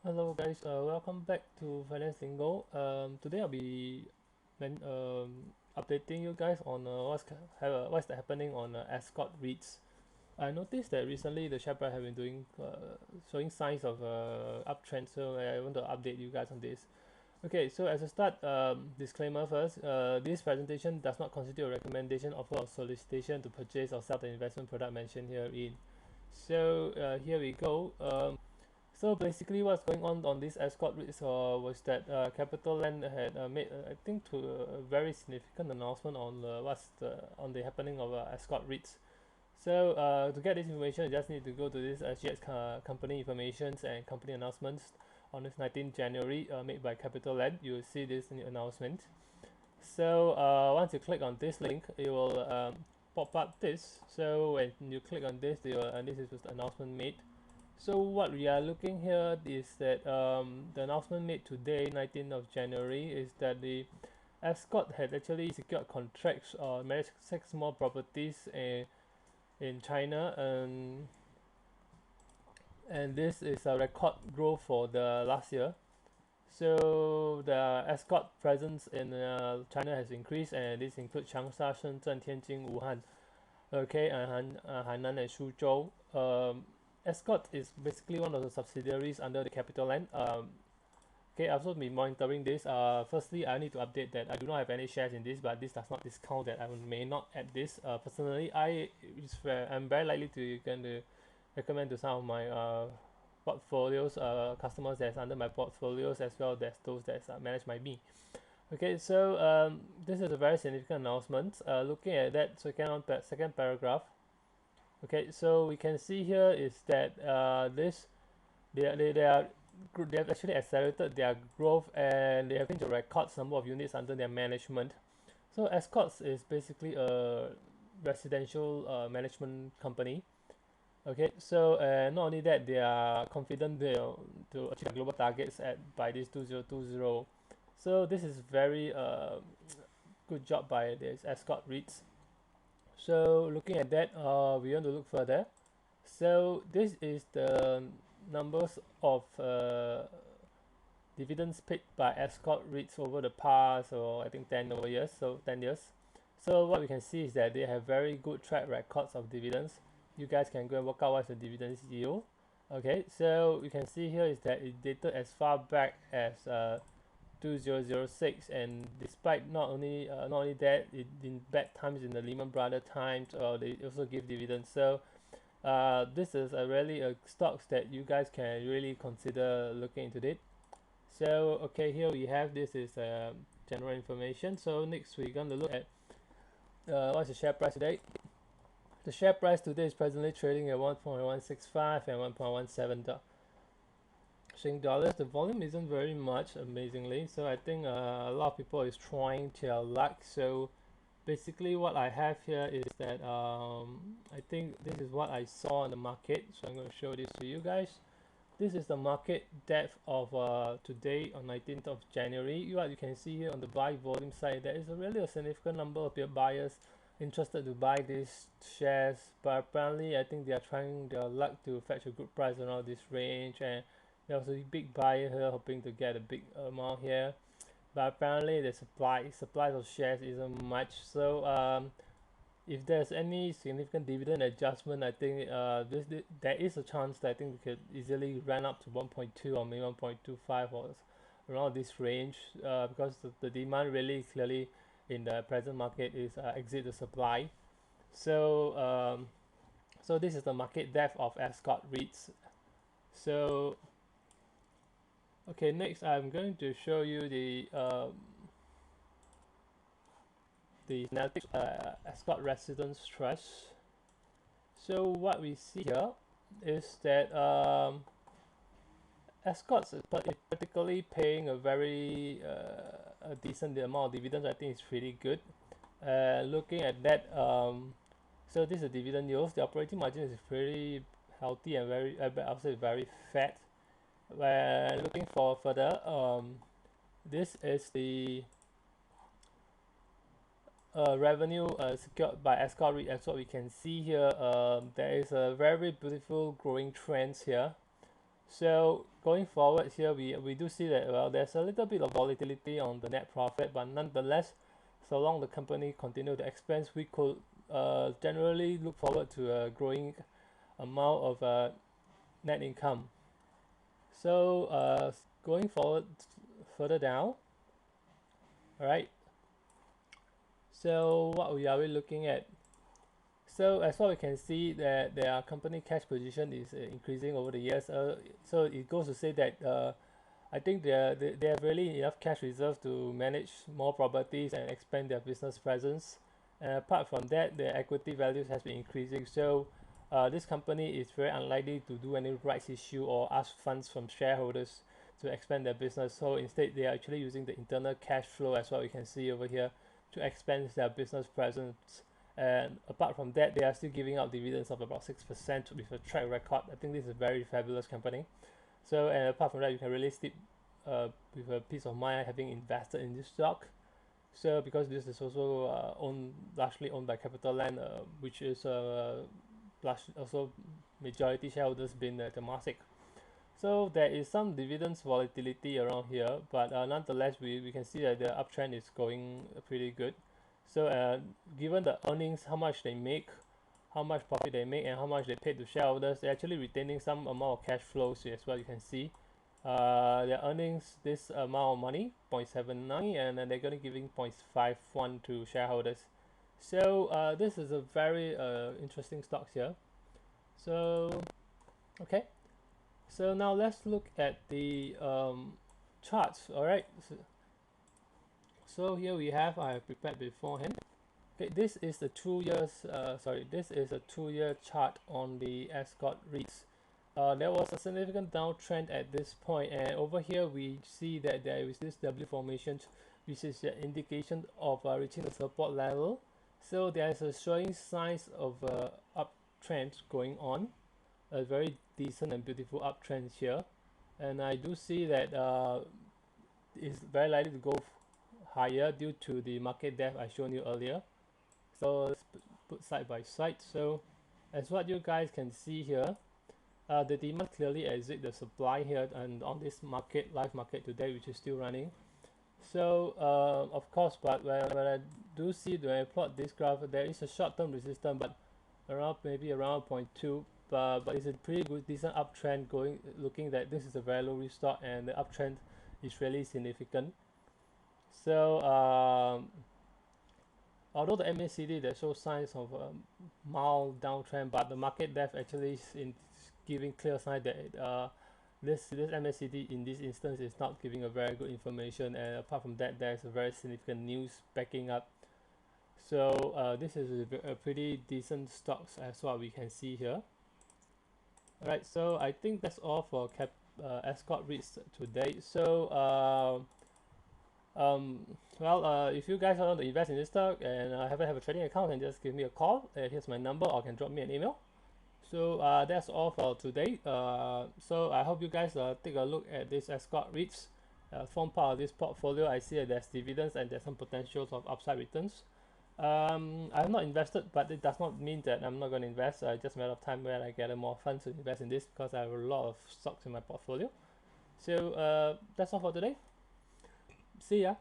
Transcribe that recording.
Hello guys, welcome back to Finance Lingo. Today I'll be updating you guys on what's happening on Ascott REITs. I noticed that recently the share price have been showing signs of uptrend, so I want to update you guys on this. Okay, so as a start, disclaimer first, this presentation does not constitute a recommendation, offer, or solicitation to purchase or sell the investment product mentioned herein. So here we go. So basically, what's going on this Ascott REITs was that Capital Land had made, I think, to a very significant announcement on on the happening of Ascott REITs. So to get this information, you just need to go to this SGX company informations and company announcements on this 19th January made by Capital Land. You will see this new announcement. So once you click on this link, it will pop up this. So when you click on this, this is the announcement made. So what we are looking here is that the announcement made today, 19th of January, is that the Ascott had actually secured contracts or managed 6 more properties in China, and this is a record growth for the last year. So the Ascott presence in China has increased, and this includes Changsha, Shenzhen, Tianjin, Wuhan, okay, and Hainan and Suzhou. Ascott is basically one of the subsidiaries under the Capital Land. Okay, I've also been monitoring this. Firstly, I need to update that I do not have any shares in this, but this does not discount that I may not add this. Personally, I'm very likely to going to recommend to some of my portfolios, customers that's under my portfolios as well as those that's managed by me. Okay, so this is a very significant announcement. Looking at that second paragraph. Okay, so we can see here is that they have actually accelerated their growth, and they have reached a record number of units under their management. So Ascott is basically a residential management company. Okay, so not only that, they are confident to achieve global targets at by this 2020. So this is very good job by this Ascott REITs. So looking at that, we want to look further. So this is the numbers of dividends paid by Ascott REITs over the past, or I think 10 over years, so 10 years. So what we can see is that they have very good track records of dividends. You guys can go and work out what's the dividends yield. Okay, so we can see here is that it dated as far back as 2006, and despite not only that, in bad times in the Lehman Brothers times, they also give dividends. So this is really a stocks that you guys can really consider looking into it. So okay, here we have this is general information. So next we're going to look at what's the share price today. The share price today is presently trading at 1.165 and 1.17 Sing dollars. The volume isn't very much, amazingly, so I think a lot of people is trying their luck. So basically what I have here is that I think this is what I saw in the market, so I'm going to show this to you guys. This is the market depth of today on 19th of January. What you can see here on the buy volume side, there is really a significant number of buyers interested to buy these shares, but apparently I think they are trying their luck to fetch a good price around this range, and there was a big buyer here hoping to get a big amount here, but apparently the supply of shares isn't much. So if there's any significant dividend adjustment, I think there is a chance that I think we could easily run up to 1.2 or maybe 1.25 or around this range, because the demand really clearly in the present market is exceed the supply. So so this is the market depth of Ascott REITs. So okay, next I'm going to show you the analytics Ascott Residence Trust. So what we see here is that Ascott is particularly paying a very a decent amount of dividends. I think it's pretty good. Looking at that, so this is a dividend yield. The operating margin is pretty healthy and very, I'll say very fat. When looking for further, this is the revenue secured by Ascott REIT. As what we can see here, there is a very beautiful growing trends here. So going forward here, we do see that, well, there's a little bit of volatility on the net profit, but nonetheless, so long the company continue to expand, we could generally look forward to a growing amount of net income. So going forward further down, all right. So what we looking at? So as what we can see that their company cash position is increasing over the years. So it goes to say that I think they have really enough cash reserves to manage more properties and expand their business presence. And apart from that, their equity values has been increasing. So this company is very unlikely to do any rights issue or ask funds from shareholders to expand their business. So instead, they are actually using the internal cash flow, as what we can see over here, to expand their business presence. And apart from that, they are still giving out dividends of about 6% with a track record. I think this is a very fabulous company. So, and apart from that, you can really sleep with a peace of mind having invested in this stock. So, because this is also largely owned by CapitaLand, which is also majority shareholders being Temasek. So there is some dividends volatility around here, but nonetheless, we can see that the uptrend is going pretty good. So given the earnings, how much they make, how much profit they make, and how much they pay to shareholders, they're actually retaining some amount of cash flows as well. You can see their earnings, this amount of money, 0.79, and then they're going to giving 0.51 to shareholders. So this is a very interesting stocks here. So okay. So now let's look at the charts. All right. So here we have, I have prepared beforehand. Okay, this is the 2 years. This is a 2-year chart on the Ascott REITs. There was a significant downtrend at this point, and over here we see that there is this W formation, which is an indication of reaching the support level. So there is a showing signs of uptrend going on, a very decent and beautiful uptrend here, and I do see that it's very likely to go higher due to the market depth I shown you earlier. So let's put side by side. So as what you guys can see here, the demand clearly exceeds the supply here, and on this market, live market today, which is still running. So of course, but when I do see, when I plot this graph, there is a short-term resistance, but maybe around 0.2, but it's a pretty good decent uptrend going, looking that this is a very low restock and the uptrend is really significant. So although the MACD there shows signs of a mild downtrend, but the market depth actually is giving clear sign that this MACD in this instance is not giving a very good information, and apart from that, there's a very significant news backing up. So this is a pretty decent stocks as what we can see here. Alright, so I think that's all for Ascott REITs today. So if you guys want to invest in this stock and haven't have a trading account, then just give me a call. Here's my number, or can drop me an email. So that's all for today. So I hope you guys take a look at this Ascott REITs, form part of this portfolio. I see that there's dividends and there's some potentials of upside returns. I have not invested, but it does not mean that I'm not going to invest. Just a matter of time when I get more funds to invest in this, because I have a lot of stocks in my portfolio. So that's all for today. See ya.